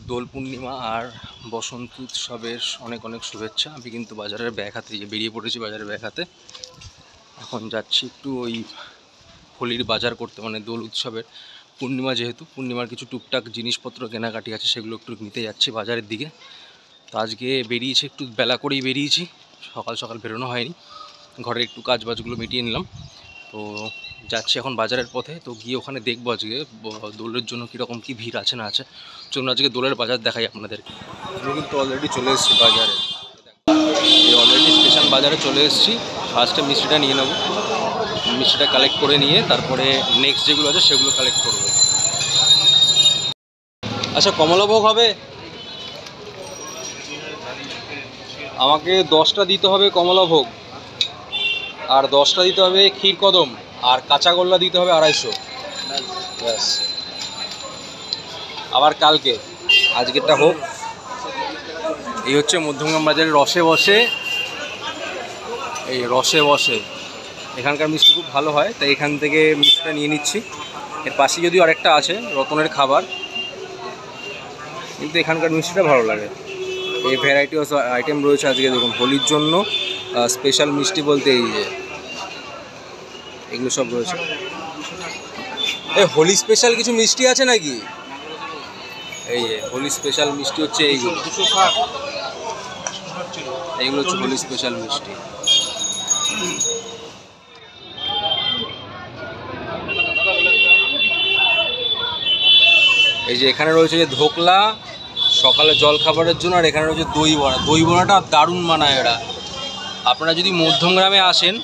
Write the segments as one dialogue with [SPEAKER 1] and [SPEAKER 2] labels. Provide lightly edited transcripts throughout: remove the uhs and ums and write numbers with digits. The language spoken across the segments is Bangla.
[SPEAKER 1] দোল পূর্ণিমা আর বসন্ত উৎসবের অনেক অনেক শুভেচ্ছা। আমি কিন্তু বাজারের ব্যাগ হাতে বেরিয়ে পড়েছি, বাজারের ব্যাগ হাতে। এখন যাচ্ছি একটু ওই হোলির বাজার করতে, মানে দোল উৎসবের পূর্ণিমা, যেহেতু পূর্ণিমার কিছু টুকটাক জিনিসপত্র কেনাকাটি আছে, সেগুলো একটু নিতে যাচ্ছি বাজারের দিকে। তো আজকে বেরিয়েছি, একটু বেলা করেই বেরিয়েছি, সকাল সকাল বেরোনো হয়নি, ঘরের একটু কাজ বাজগুলো মিটিয়ে নিলাম। তো যাচ্ছি এখন বাজারের পথে। তো গিয়ে ওখানে দেখবো আজকে দোলের জন্য কীরকম কী ভিড় আছে না আছে। চলুন আজকে দোলের বাজার দেখাই আপনাদেরকে। আমি কিন্তু অলরেডি চলে এসেছি বাজারে, এই অলরেডি স্টেশন বাজারে চলে এসেছি। ফার্স্টে মিষ্টিটা নিয়ে নেব, মিষ্টিটা কালেক্ট করে নিয়ে তারপরে নেক্সট যেগুলো আছে সেগুলো কালেক্ট করবো। আচ্ছা, কমলাভোগ হবে? আমাকে 10টা দিতে হবে কমলাভোগ, আর 10টা দিতে হবে ক্ষীর কদম, আর কাঁচাগোল্লা দিতে হবে 250। ব্যাস, আবার কালকে, আজকেরটা হোক। এই হচ্ছে মধ্যমগ্রাম বাজারের রসে বসে, এই রসে বসে এখানকার মিষ্টি খুব ভালো হয়, তাই এখান থেকে মিষ্টিটা নিয়ে নিচ্ছি। এর পাশে যদিও আরেকটা আছে রতনের খাবার, কিন্তু এখানকার মিষ্টিটা ভালো লাগে। এই ভ্যারাইটি অফ আইটেম রয়েছে আজকে, দেখুন হোলির জন্য স্পেশাল মিষ্টি বলতে এই যে এগুলো সব রয়েছে। এই হোলি স্পেশাল কিছু মিষ্টি আছে নাকি? এই যে হোলি স্পেশাল মিষ্টি হচ্ছে এইগুলো, এইগুলো হচ্ছে হোলি স্পেশাল মিষ্টি। এই যে এখানে রয়েছে যে ধোকলা সকালে জল খাবারের জন্য, আর এখানে রয়েছে দই বড়া। দই বড়াটা দারুণ বানায় এরা। আপনারা যদি মধ্যমগ্রামে আসেন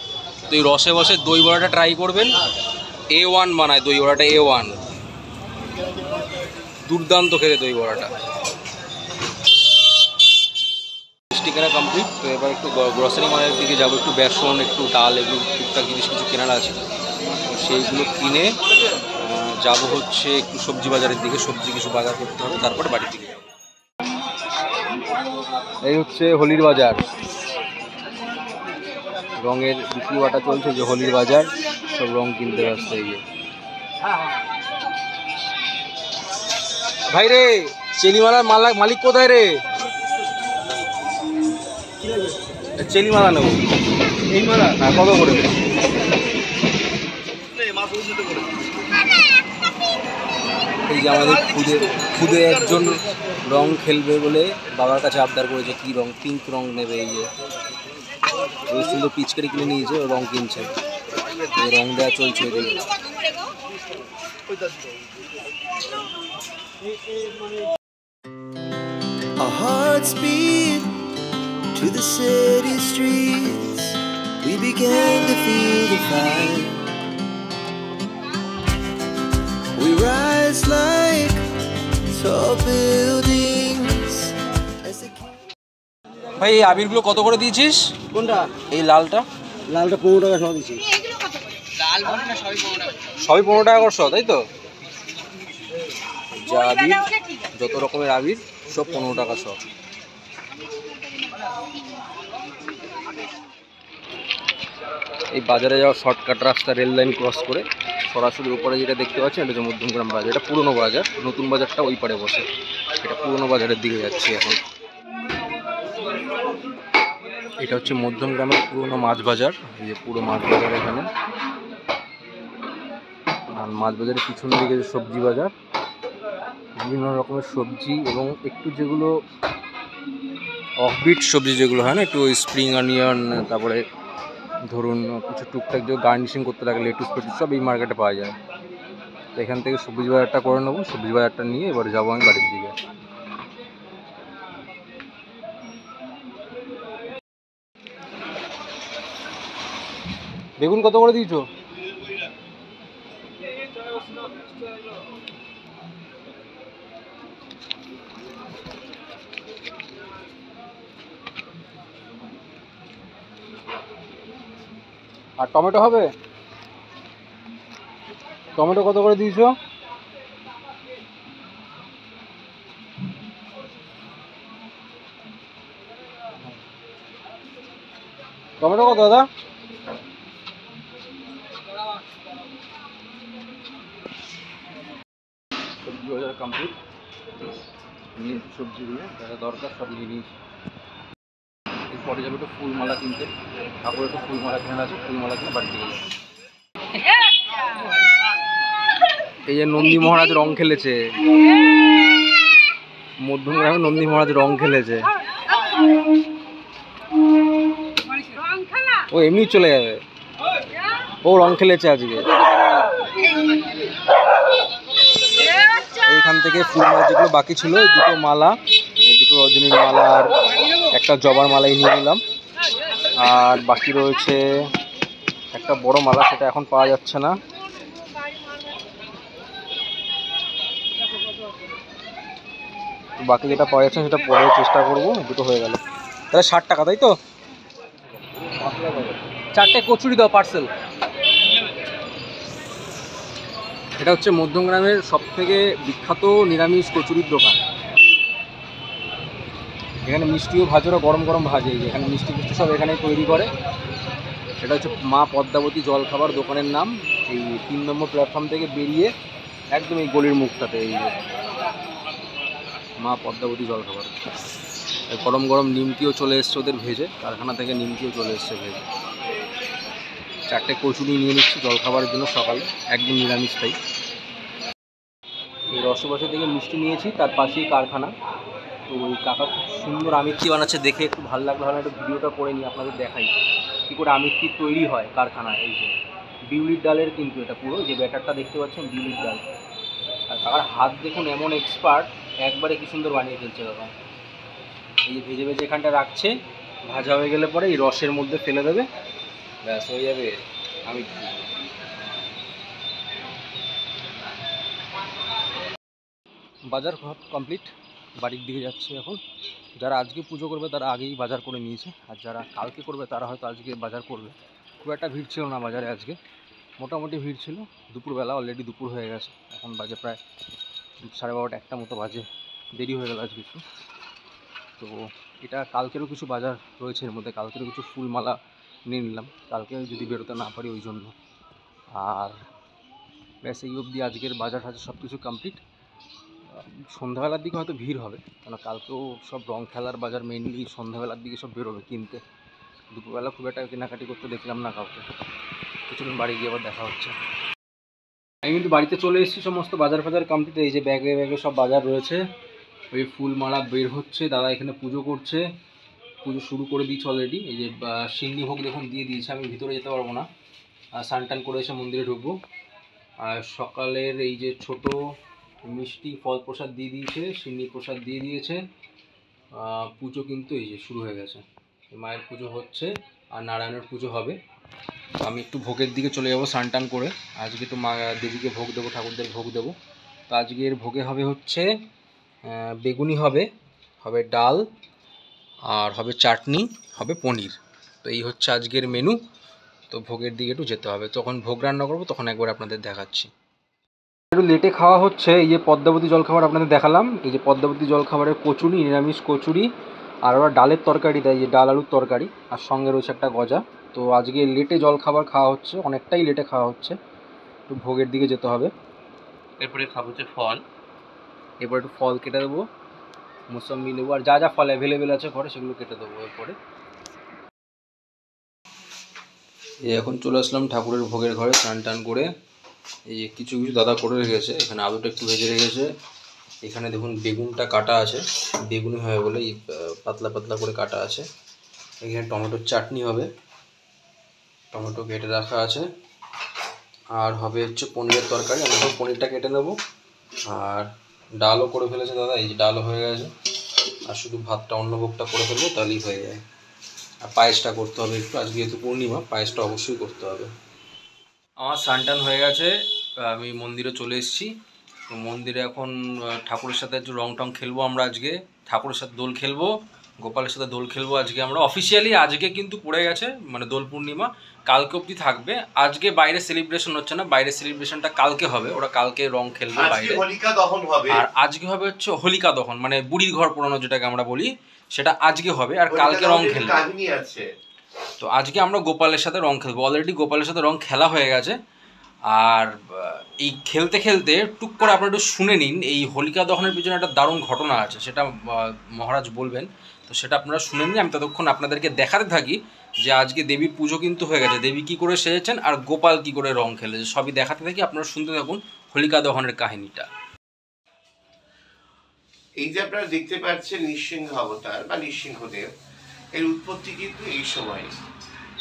[SPEAKER 1] তো এই রসে বসে দই বড়াটা ট্রাই করবেন। A1 বানায় দই বড়াটা, A1, দুর্দান্ত খেতে দই বড়াটা। মিষ্টি কেনা কমপ্লিট। তো এবার একটু গ্রসারি মালের দিকে যাবো, একটু বেসন, একটু ডাল, এগুলো টুকটাক জিনিস কিছু কেনার আছে, তো সেইগুলো কিনে যাবো হচ্ছে একটু সবজি বাজারের দিকে। সবজি কিছু বাজার করতে হবে, তারপরে বাড়ির দিকে যাবো। এই হচ্ছে হোলির বাজার, রঙের বিক্রি বাটা চলছে, যে হোলির বাজার, সব রং কিনতে ব্যস্ত। এই যে ভাই রে, চেলিমালার মালিক কোথায় রে? চেলিমালা নেবো। এই মালা? হ্যাঁ, কত করে? এই যে আমাদের খুদে একজন রং খেলবে বলে বাবার কাছে আবদার করেছে, কি রং? পিঙ্ক রং নেবে। এই যে ওই সুন্দর পিচকারি কিনে নিয়েছে, ও রং কিনছে, রং দেওয়া চলছে এদিকে।
[SPEAKER 2] Our hearts beat to the city streets. We began to feel the fire. We rise like tall buildings.
[SPEAKER 1] ভাই এই আবিরগুলো কত করে দিয়েছিস?
[SPEAKER 3] কোনটা?
[SPEAKER 1] এই লালটা।
[SPEAKER 3] লালটা 15 টাকা সহ দিচ্ছি।
[SPEAKER 1] সবই 15 টাকা করে, তাই তো? যা আবির, যত রকমের আবির সব 15 টাকা সহ। এই বাজারে যাওয়ার শর্টকাট রাস্তা, রেল লাইন ক্রস করে সরাসরি উপরে যেটা দেখতে পাচ্ছেন, এটা হচ্ছে মধ্যমগ্রাম বাজার। এটা পুরনো বাজার, নতুন বাজারটা ওই পারে বসে। এটা পুরনো বাজারের দিকে যাচ্ছি এখন। এটা হচ্ছে মধ্যমগ্রামের পুরনো মাছ বাজার। এই যে পুরো মাছ বাজার এখানে, আর মাছ বাজারের পিছন দিকে যে সবজি বাজার, বিভিন্ন রকমের সবজি এবং একটু যেগুলো অফবিট সবজি যেগুলো হয় না, একটু ওই স্প্রিং অনিয়ন, তারপরে ধরুন কিছু টুকটাক যে গার্নিশিং করতে লাগে, লেটুস পেটুস, সব এই মার্কেটে পাওয়া যায়। তো এখান থেকে সবজি বাজারটা করে নেবো, সবজি বাজারটা নিয়ে এবার যাবো আমি বাড়ির দিকে। বেগুন কত করে দিয়েছো? আর টমেটো হবে? টমেটো কত করে দিয়েছো? টমেটো কত দাদা? সবজি বাজার কমপ্লিট, নিয়ে সবজি দিয়ে যারা দরকার সব নিয়ে নিয়েছি। এরপরে যাবে একটু ফুলমালা কিনতে, ঠাকুরের একটু ফুলমালা কেনার আছে, ফুলমালা কিনে বাড়িতে গেলে। এই যে নন্দী মহারাজ রং খেলেছে, মধ্যমগ্রামে নন্দী মহারাজ রং খেলেছে। ও এমনি চলে যাবে, ও রং খেলেছে আজকে। এইখান থেকে ফুলমালা যেগুলো বাকি ছিল, দুটো মালা, এই দুটো রজনীর মালা আর একটা জবার মালাই নিয়ে নিলাম। আর বাকি রয়েছে একটা বড় মালা, সেটা এখন পাওয়া যাচ্ছে না। বাকি যেটা পাওয়া যাচ্ছে সেটা পরে চেষ্টা করবো। দুটো হয়ে গেল, তাহলে 60 টাকা, তাই তো? 4টে কচুরি দাও পার্সেল। এটা হচ্ছে মধ্যমগ্রামের সবথেকে বিখ্যাত নিরামিষ কচুরির দোকান। এখানে মিষ্টিও ভাজে, ওরা গরম গরম ভাজে। এখানে মিষ্টি মিষ্টি সব এখানে তৈরি করে। এটা হচ্ছে মা পদ্মাবতী জলখাবার দোকানের নাম। এই 3 নম্বর প্ল্যাটফর্ম থেকে বেরিয়ে একদম এই গলির মুখটাতে এই মা পদ্মাবতী জলখাবার। গরম গরম নিমকিও চলে এসছে ওদের ভেজে, কারখানা থেকে নিমকিও চলে এসছে ভেজে। 4টে কচুরি নিয়ে নিচ্ছি জলখাবারের জন্য সকালে, একদম নিরামিষ তাই। এই রসবাসা থেকে মিষ্টি নিয়েছি, তার পাশেই কারখানা। তো ওই কাকা খুব সুন্দর আমিত্তি বানাচ্ছে, দেখে একটু ভালো লাগলো, ভালো একটু ভিডিওটা করে নিই, আপনাদের দেখাই কী করে আমিত্তি তৈরি হয় কারখানায়। এই যে বিউলির ডালের কিন্তু এটা পুরো, যে ব্যাটারটা দেখতে পাচ্ছেন বিউলির ডাল। আর কাকার হাত দেখুন এমন এক্সপার্ট, একবারে কি সুন্দর বানিয়ে ফেলছে কাকা। এই যে ভেজে ভেজে এখানটা রাখছে, ভাজা হয়ে গেলে পরে এই রসের মধ্যে ফেলে দেবে, ব্যাস হয়ে যাবে আমিত্তি। বাজার কমপ্লিট, বাড়ির দিকে যাচ্ছি এখন। যারা আজকে পুজো করবে তারা আগেই বাজার করে নিয়েছে, আর যারা কালকে করবে তারা হয়তো আজকে বাজার করবে। খুব একটা ভিড় ছিল না বাজারে আজকে, মোটামুটি ভিড় ছিল। দুপুরবেলা, অলরেডি দুপুর হয়ে গেছে, এখন বাজে প্রায় 12:30 একটা মতো বাজে। দেরি হয়ে গেল আজ কিছু। তো এটা কালকেরও কিছু বাজার রয়েছে এর মধ্যে, কালকেরও কিছু ফুলমালা নিয়ে নিলাম, কালকে যদি বেরোতে না পারি ওই জন্য। আর ব্যাস এই অবধি আজকের বাজার টাজার সব কিছু কমপ্লিট। সন্ধ্যাবেলার দিকে হয়তো ভিড় হবে, কেন কালকেও সব রং খেলার বাজার মেইনলি সন্ধ্যাবেলার দিকে সব বেরোবে কিনতে। দুপুরবেলা খুব একটা কেনাকাটি করতে দেখলাম না কাউকে। কিছুদিন বাড়ি গিয়ে আবার দেখা হচ্ছে। আমি কিন্তু বাড়িতে চলে এসেছি, সমস্ত বাজার ফাজার কমপ্লিট। এই যে ব্যাগে ব্যাগে সব বাজার রয়েছে। ওই ফুলমালা বের হচ্ছে, দাদা এখানে পুজো করছে, পুজো শুরু করে দিয়েছে অলরেডি। এই যে সিন্নি ভোগ দেখুন দিয়ে দিয়েছে, আমি ভিতরে যেতে পারবো না, স্নান টান করে এসে মন্দিরে ঢুকবো। আর সকালের এই যে ছোট মিষ্টি ফল প্রসাদ দিয়ে দিয়েছে, সিন্নি প্রসাদ দিয়ে দিয়েছে। পুজো কিন্তু এই যে শুরু হয়ে গেছে, মায়ের পুজো হচ্ছে আর নারায়ণের পুজো হবে। আমি একটু ভোগের দিকে চলে যাবো স্নান টান করে। আজকে তো মা দেবীকে ভোগ দেবো, ঠাকুরদের ভোগ দেবো। তো আজকের ভোগে হবে হচ্ছে বেগুনি হবে, হবে ডাল, আর হবে চাটনি, হবে পনির। তো এই হচ্ছে আজকের মেনু। তো ভোগের দিকে একটু যেতে হবে, তখন ভোগ রান্না করবো, তখন একবার আপনাদের দেখাচ্ছি। একটু লেটে খাওয়া হচ্ছে। এই যে পদ্মাবতী জলখাবার আপনাদের দেখালাম, এই যে পদ্মাবতী জলখাবারের কচুরি, নিরামিষ কচুরি, আর ওরা ডালের তরকারি দেয়, যে ডাল আলুর তরকারি, আর সঙ্গে রয়েছে একটা গজা। তো আজকে লেটে জলখাবার খাওয়া হচ্ছে, অনেকটাই লেটে খাওয়া হচ্ছে। একটু ভোগের দিকে যেতে হবে। এরপরে খাবো হচ্ছে ফল, এরপর একটু ফল কেটে দেবো, মুসম্বি নেবো, আর যা যা ফল অ্যাভেলেবেল আছে ঘরে সেগুলো কেটে দেবো। এরপরে এখন চলে আসলাম ঠাকুরের ভোগের ঘরে স্নান টান করে। এই যে কিছু কিছু দাদা করে রেখেছে, এখানে আলুটা একটু ভেজে রেখেছে, এখানে দেখুন বেগুনটা কাটা আছে, বেগুনি হবে বলে এই পাতলা পাতলা করে কাটা আছে। এখানে টমেটোর চাটনি হবে, টমেটো কেটে রাখা আছে, আর হবে হচ্ছে পনিরের তরকারি। আমি সব পনিরটা কেটে নেবো। আর ডালও করে ফেলেছে দাদা, এই যে ডালও হয়ে গেছে। আর শুধু ভাতটা অন্য ভোগটা করে ফেলবো, তাহলেই হয়ে যায়। আর পায়েসটা করতে হবে একটু, আজকে যেহেতু পূর্ণিমা, পায়েসটা অবশ্যই করতে হবে। আমার স্নান টান হয়ে গেছে, আমি মন্দিরে চলে এসেছি। তো মন্দিরে এখন ঠাকুরের সাথে একটু রং টং খেলবো আমরা আজকে, ঠাকুরের সাথে দোল খেলবো, গোপালের সাথে দোল খেলবো আজকে আমরা। অফিসিয়ালি আজকে কিন্তু পড়ে গেছে, মানে দোল পূর্ণিমা কালকে অবধি থাকবে। আজকে বাইরে সেলিব্রেশন হচ্ছে না, বাইরে সেলিব্রেশনটা কালকে হবে, ওরা কালকে রং খেলবে বাইরে। আর আজকে হবে হচ্ছে হোলিকা দহন, মানে বুড়ির ঘর পোড়ানো যেটাকে আমরা বলি, সেটা আজকে হবে, আর কালকে রং খেলবে। তো আজকে আমরা গোপালের সাথে রং খেলবো, অলরেডি গোপালের সাথে রং খেলা হয়ে গেছে। আর এই খেলতে খেলতে টুক করে আপনারা একটু শুনে নিন, এই হোলিকা দহনের পিছনে একটা দারুণ ঘটনা আছে, সেটা মহারাজ বলবেন। তো সেটা আপনারা শুনে নিন, আমি ততক্ষণ আপনাদেরকে দেখাতে থাকি যে আজকে দেবীর পুজো কিন্তু হয়ে গেছে, দেবী কী করে সেজেছেন আর গোপাল কী করে রং খেলেছে, সবই দেখাতে থাকি, আপনারা শুনতে থাকুন হোলিকা দহনের কাহিনীটা।
[SPEAKER 4] এই যে আপনারা দেখতে পাচ্ছেন নৃসিংহ অবতার বা নৃসিংহদেব, এর উৎপত্তি কিন্তু এই সময়।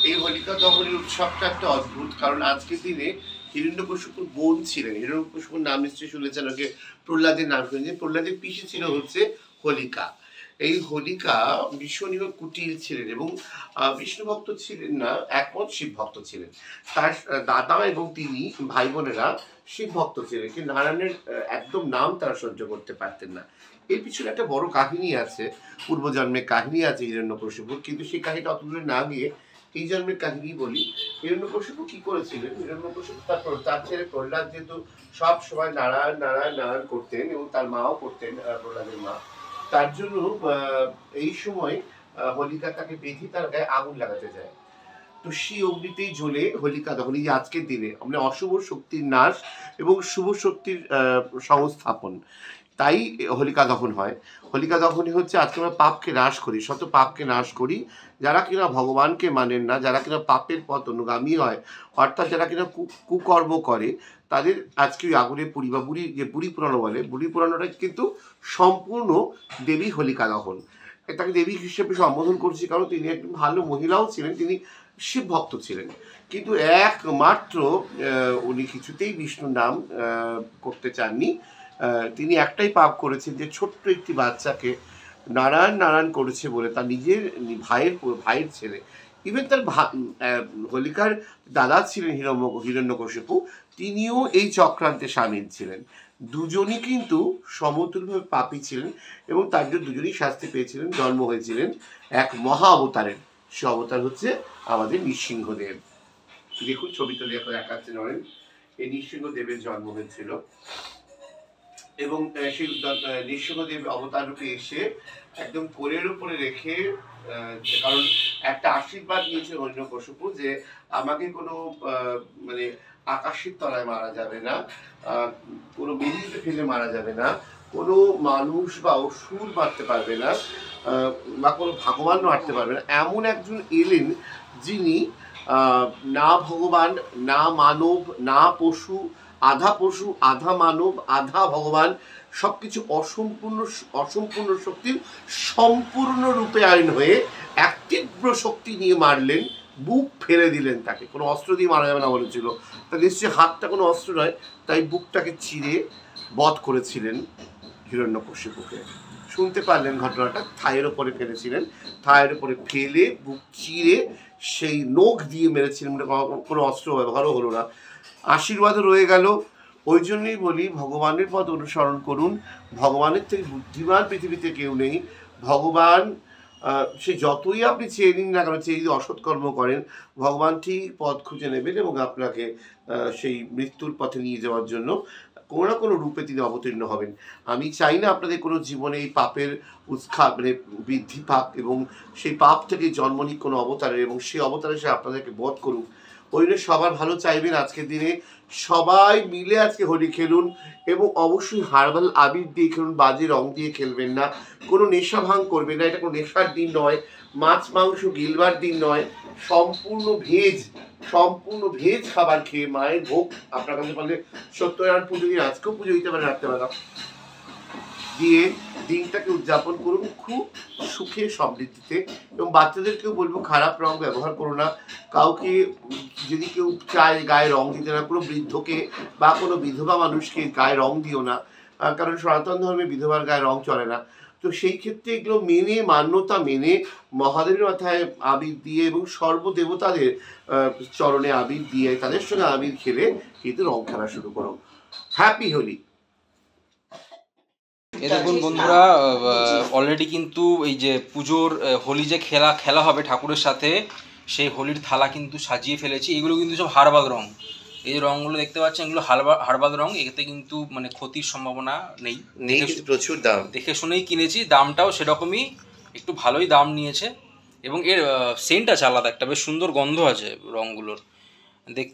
[SPEAKER 4] এই হোলিকা দহনের উৎসবটা একটা অদ্ভুত, কারণ আজকের দিনে হিরণ্যকশিপুর বোন ছিলেন, হিরণ্যকশিপুর নাম নিশ্চয়ই শুনেছেন, ওকে প্রহ্লাদের নাম শুনেছেন। প্রহ্লাদের পিসি ছিল হচ্ছে হোলিকা। এই হোলিকা ভীষণই কুটিল ছিলেন এবং বিষ্ণু ভক্ত ছিলেন না, একমত শিব ভক্ত ছিলেন। তার দাদা এবং তিনি ভাই বোনেরা শিব ভক্ত ছিলেন, কিন্তু নারায়ণের একদম নাম তারা সহ্য করতে পারতেন না। এর পিছনে একটা বড় কাহিনী আছে, পূর্বজন্মের কাহিনী আছে হিরণ্যকশিপুর, কিন্তু সেই কাহিনীটা অত দূরে না গিয়ে এই জন্মের কাহিনী বলি। হিরণ্যকশিপু কি করেছিলেন, হিরণ্যকশিপু তার ছেলে প্রহ্লাদ যেহেতু সব সময় নারায়ণ নারায়ণ নারায়ণ করতেন এবং তার মাও করতেন, প্রহ্লাদের মা, তার জন্য এই সময় হোলিকা তাকে বেঁধে তার গায়ে আগুন লাগাতে যায়। তো সেই অগ্নিতেই জ্বলে হোলিকা দহন। এই যে আজকের দিনে আমরা অশুভ শক্তির নাশ এবং শুভ শক্তির সংস্থাপন, তাই হোলিকা দহন হয়। হোলিকা দহনই হচ্ছে আজকে আমরা পাপকে নাশ করি, শত পাপকে নাশ করি। যারা কিনা ভগবানকে মানেন না, যারা কিনা পাপের পথ অনুগামী হয়, অর্থাৎ যারা কিনা কুকর্ম করে, তাদের আজকে ওই আগুনে পুড়ি বা বুড়ি, যে বুড়ি পুরানো বলে, বুড়ি পুরানোটা কিন্তু সম্পূর্ণ দেবী হোলিকা দহন। তাকে দেবী হিসেবে সম্বোধন করছি কারণ তিনি একজন ভালো মহিলাও ছিলেন, তিনি শিব ভক্ত ছিলেন, কিন্তু একমাত্র উনি কিছুতেই বিষ্ণুর নাম করতে চাননি। তিনি একটাই পাপ করেছেন, যে ছোট্ট একটি বাচ্চাকে নারায়ণ নারায়ণ করেছে বলে তার নিজের ভাইয়ের ছেলে, ইভেন তার হোলিকার দাদা ছিলেন হিরণ্যকশিপু, তিনিও এই চক্রান্তে সামিল ছিলেন। দুজনই কিন্তু সমতুলভাবে পাপী ছিলেন এবং তার জন্য দুজনই শাস্তি পেয়েছিলেন, জন্ম হয়েছিলেন এক মহা অবতারের। সে অবতার হচ্ছে আমাদের নৃসিংহদেব। দেখুন ছবিটা দেখো দেখাচ্ছে নরেন, এই নৃসিংহদেবের জন্ম হয়েছিল এবং সেই নৃসিংহদেব অবতার রূপে এসে একদম কোলের উপরে রেখে, কারণ একটা আশীর্বাদ নিয়েছে হিরণ্যকশিপু যে আমাকে কোনো মানে আকাশের তলায় মারা যাবে না, কোনো মেঝেতে ফেলে মারা যাবে না, কোনো মানুষ বা অসুর মারতে পারবে না, বা কোনো ভগবান মারতে পারবে না। এমন একজন এলেন যিনি না ভগবান, না মানব, না পশু, আধা মানব, আধা ভগবান, সবকিছু অসম্পূর্ণ শক্তির সম্পূর্ণ রূপায়ণ হয়ে এক তীব্র শক্তি নিয়ে মারলেন, বুক ফেলে দিলেন তাকে। কোনো অস্ত্র দিয়ে মারা যাবে না বলেছিল, তা নিশ্চয়ই হাতটা কোনো অস্ত্র নয়, তাই বুকটাকে চিরে বধ করেছিলেন হিরণ্যকশিপুকে। শুনতে পারলেন ঘটনাটা, থায়ের ওপরে ফেলেছিলেন, থায়ের ওপরে ফেলে বুক চিরে সেই নখ দিয়ে মেরেছিলেন, কোনো অস্ত্র ব্যবহারও হলো না, আশীর্বাদও রয়ে গেল। ওই জন্যই বলি ভগবানের পথ অনুসরণ করুন, ভগবানের থেকে বুদ্ধিমান পৃথিবীতে কেউ নেই। ভগবান সে যতই আপনি চেয়ে নিন না কেন, চেয়ে যদি অসৎকর্ম করেন, ভগবান ঠিক পথ খুঁজে নেবেন এবং আপনাকে সেই মৃত্যুর পথে নিয়ে যাওয়ার জন্য কোনো না কোনো রূপে তিনি অবতীর্ণ হবেন। আমি চাই না আপনাদের কোনো জীবনে এই পাপের মানে বৃদ্ধি পাপ এবং সেই পাপ থেকে জন্ম নিক কোনো অবতারের, এবং সেই অবতারে সে আপনাদেরকে বধ করুক। ওই জন্য সবার ভালো চাইবেন। আজকের দিনে সবাই মিলে আজকে হোলি খেলুন এবং অবশ্যই হার্বাল আবির দিয়ে খেলুন, বাজে রং দিয়ে খেলবেন না, কোনো নেশা ভাঙ করবেন না, এটা কোনো নেশার দিন নয়, মাছ মাংস গিলবার দিন নয়, সম্পূর্ণ ভেজ খাবার খেয়ে মায়ের ভোগ আপনার কাছে পারলে সত্যনারায়ণ পুজো দিয়ে, আজকেও পুজো দিতে পারে, রাত্রেবেলা দিয়ে দিনটাকে উদযাপন করুন খুব সুখে সমৃদ্ধিতে। এবং বাচ্চাদেরকেও বলবো খারাপ রং ব্যবহার করো না, কাউকে যদি কেউ চায় গায়ে রং দিতে না, কোনো বৃদ্ধকে বা কোনো বিধবা মানুষকে গায়ে রং দিও না, কারণ সনাতন ধর্মে বিধবার গায়ে রং চলে না। তো সেই ক্ষেত্রে এগুলো মেনে, মান্যতা মেনে, মহাদেবের মাথায় আবির দিয়ে এবং সর্বদেবতাদের চরণে আবির দিয়ে তাদের সঙ্গে আবির খেলে কিন্তু রং খেলা শুরু করো। হ্যাপি হোলি।
[SPEAKER 1] এ দেখুন বন্ধুরা, অলরেডি কিন্তু এই যে পুজোর হোলি যে খেলা হবে ঠাকুরের সাথে, সেই হোলির থালা কিন্তু সাজিয়ে ফেলেছি। এগুলো কিন্তু সব হার্বাল রং, এই যে রঙগুলো দেখতে পাচ্ছেন এগুলো হার্বাল রং, এতে কিন্তু মানে ক্ষতির সম্ভাবনা নেই,
[SPEAKER 4] প্রচুর দাম,
[SPEAKER 1] দেখে শুনেই কিনেছি, দামটাও সেরকমই একটু ভালোই দাম নিয়েছে এবং এর সেন্ট আছে আলাদা একটা, বেশ সুন্দর গন্ধ আছে রঙগুলোর।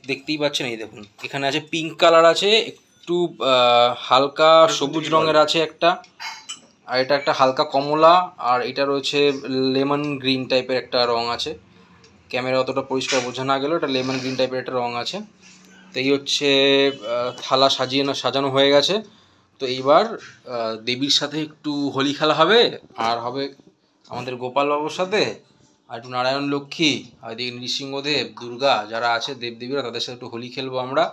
[SPEAKER 1] দেখতেই পাচ্ছেন, এই দেখুন এখানে আছে পিঙ্ক কালার আছে, একটু হালকা সবুজ রঙের আছে একটা, আর এটা একটা হালকা কমলা, আর এটা রয়েছে লেমন গ্রিন টাইপের একটা রং আছে। ক্যামেরা অতটা পরিষ্কার বোঝা না গেলেও এটা লেমন গ্রিন টাইপের একটা রং আছে। তো এই হচ্ছে থালা সাজানো হয়ে গেছে। তো এইবার দেবীর সাথে একটু হোলি খেলা হবে, আর হবে আমাদের গোপাল বাবুর সাথে, আর একটু নারায়ণ লক্ষ্মী, আর এদিকে নৃসিংহদেব, দুর্গা যারা আছে দেবদেবীরা, তাদের সাথে একটু হোলি খেলবো আমরা,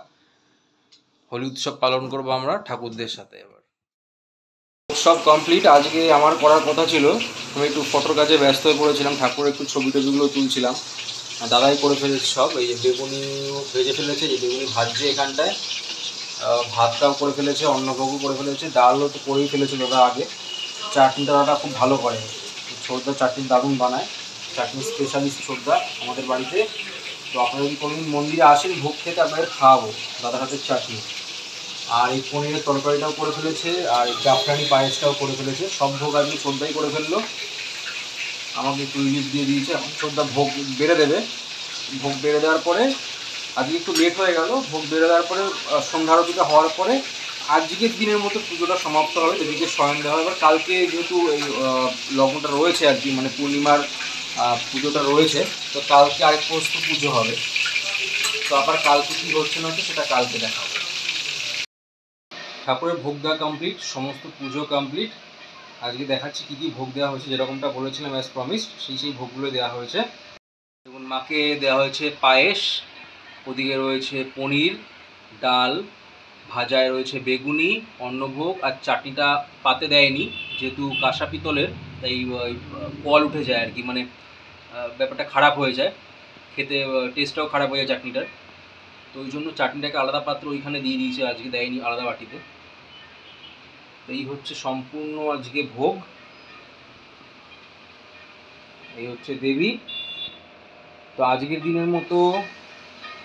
[SPEAKER 1] হোলি উৎসব পালন করবো আমরা ঠাকুরদের সাথে। এবার সব কমপ্লিট। আজকে আমার করার কথা ছিল, আমি একটু ফটোর কাজে ব্যস্ত হয়ে পড়েছিলাম, ঠাকুরের একটু ছবি টবিগুলো তুলছিলাম, দাদাই করে ফেলেছে সব। এই যে বেগুনিও ভেজে ফেলেছে, যে বেগুনি ভাজছে এখানটায়, ভাতটাও করে ফেলেছে, অন্নভোগও করে ফেলেছে, ডালও তো করেই ফেলেছে দাদা আগে। চাটনিটা দাদা খুব ভালো করে, ছোটদা চাটনি দারুণ বানায়, চাটনি স্পেশালিস্ট ছোটদা আমাদের বাড়িতে। তো আপনারা যদি কোনোদিন মন্দিরে আসেন ভোগ খেতে, আপনাদের খাওয়াবো দাদার হাতের চাটনি। আর এই পনিরের তরকারিটাও করে ফেলেছে, আর এই জাফরানি পায়েসটাও করে ফেলেছে। সব ভোগ আজকে ছোটদাই করে ফেললো, আমাকে একটু রিলিফ দিয়ে দিয়েছে। এখন ছোটদা ভোগ বেড়ে দেবে, ভোগ বেড়ে দেওয়ার পরে, আজকে একটু লেট হয়ে গেল, ভোগ বেড়ে দেওয়ার পরে সন্ধ্যা আরতিটা হওয়ার পরে আজকের দিনের মতো পুজোটা সমাপ্ত হবে, দেবীকে শয়ন দেওয়া হবে। এবার কালকে যেহেতু এই লগ্নটা রয়েছে আর কি, মানে পূর্ণিমার পুজোটা রয়েছে, তো কালকে আরেক প্রস্তুত পুজো হবে। তো আবার কালকে কী হচ্ছে না হচ্ছে সেটা কালকে দেখা হবে। ঠাকুরের ভোগ দেওয়া কমপ্লিট, সমস্ত পুজো কমপ্লিট। আজকে দেখাচ্ছি কী কী ভোগ দেওয়া হয়েছে, যেরকমটা বলেছিলাম অ্যাজ প্রমিসড, সেই ভোগগুলো দেওয়া হয়েছে। দেখুন মাকে দেওয়া হয়েছে পায়েস, ওদিকে রয়েছে পনির, ডাল, ভাজায় রয়েছে বেগুনি, অন্নভোগ, আর চাটনিটা পাতে দেয়নি যেহেতু কাঁসা পিতলের, তাই কল উঠে যায় আর কি, মানে ব্যাপারটা খারাপ হয়ে যায়, খেতে টেস্টটাও খারাপ হয়ে যায় চাটনিটার। তো ওই জন্য চাটনিটাকে আলাদা পাত্র ওইখানে দিয়ে দিয়েছে, আজকে দেয়নি আলাদা বাটিতে। এই হচ্ছে সম্পূর্ণ আজকে ভোগ, এই হচ্ছে দেবী। তো আজকের দিনের মতো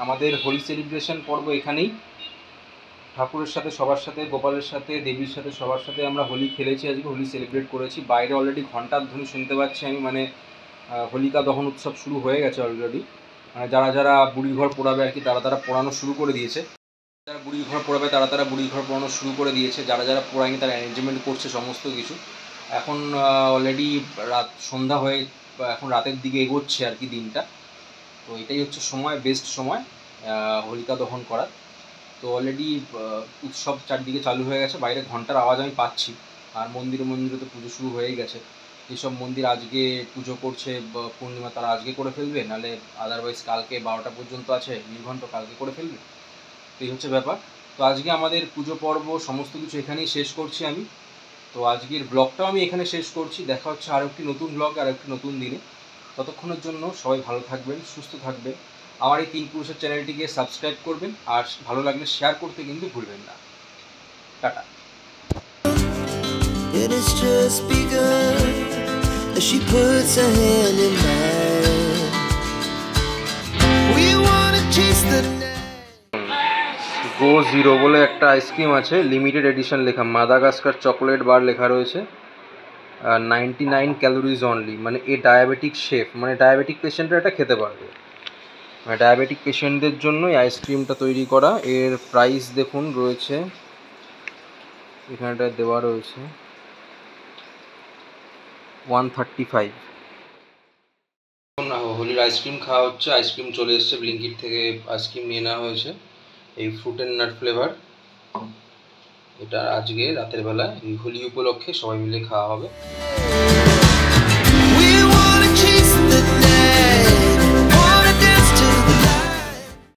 [SPEAKER 1] আমাদের হোলি সেলিব্রেশন পর্ব এখানেই। ঠাকুরের সাথে, সবার সাথে, গোপালের সাথে, দেবীর সাথে, সবার সাথে আমরা হোলি খেলেছি, আজকে হোলি সেলিব্রেট করেছি। বাইরে অলরেডি ঘণ্টার ধ্বনি শুনতে পাচ্ছি আমি, মানে হোলিকা দহন উৎসব শুরু হয়ে গেছে অলরেডি। মানে যারা বুড়ি ঘর পোড়াবে আর কি, তারা পোড়ানো শুরু করে দিয়েছে। যারা বুড়ি ঘর পোড়াবে তারা বুড়ি ঘর পোড়ানো শুরু করে দিয়েছে, যারা পোড়ায়নি তারা অ্যারেঞ্জমেন্ট করছে সমস্ত কিছু। এখন অলরেডি সন্ধ্যা হয়ে, এখন রাতের দিকে এগোচ্ছে আর কি দিনটা। তো এটাই হচ্ছে সময়, বেস্ট সময় হোলিকা দহন করার। তো অলরেডি উৎসব চারদিকে চালু হয়ে গেছে, বাইরে ঘন্টার আওয়াজ আমি পাচ্ছি। আর মন্দিরে তো পুজো শুরু হয়েই গেছে। যেসব মন্দির আজকে পুজো করছে পূর্ণিমা, তারা আজকে করে ফেলবে, নাহলে আদারওয়াইজ কালকে 12টা পর্যন্ত আছে নির্ঘণ্ট, কালকে করে ফেলবে। তো এই হচ্ছে ব্যাপার। তো আজকে আমাদের পুজো পর্ব সমস্ত কিছু এখানেই শেষ করছি আমি। তো আজকের ব্লগটাও আমি এখানে শেষ করছি। দেখা হচ্ছে আরও একটি নতুন ব্লগ, আর একটি নতুন দিনে। ততক্ষণের জন্য সবাই ভালো থাকবেন, সুস্থ থাকবেন। আমার এই তিন পুরুষের চ্যানেলটিকে সাবস্ক্রাইব করবেন, আর ভালো লাগলে শেয়ার করতে কিন্তু ভুলবেন না। Tata.
[SPEAKER 2] And it's just begun as she puts her hand in mine. We wanna chase the night.
[SPEAKER 1] Go zero বলে একটা আইসক্রিম আছে, লিমিটেড এডিশন লেখা, মাদাগাস্কার চকোলেট বার লেখা রয়েছে, 99 ক্যালোরিজ অনলি। মানে এ ডায়াবেটিক শেফ, মানে ডায়াবেটিক পেশেন্টরা এটা খেতে পারবে। মানে ডায়াবেটিক পেশেন্টদের জন্য এই আইসক্রিমটা তৈরি করা। এর প্রাইস দেখুন রয়েছে এখানটা দেওয়া রয়েছে 135। হোলির আইসক্রিম খাওয়া হচ্ছে, আইসক্রিম চলে এসছে, ব্লিঙ্কিট থেকে আইসক্রিম নিয়ে নেওয়া হয়েছে, এই ফ্রুট অ্যান্ড নাট ফ্লেভার। এটা আজকে রাতের বেলা এই হোলি উপলক্ষে সবাই মিলে খাওয়া হবে।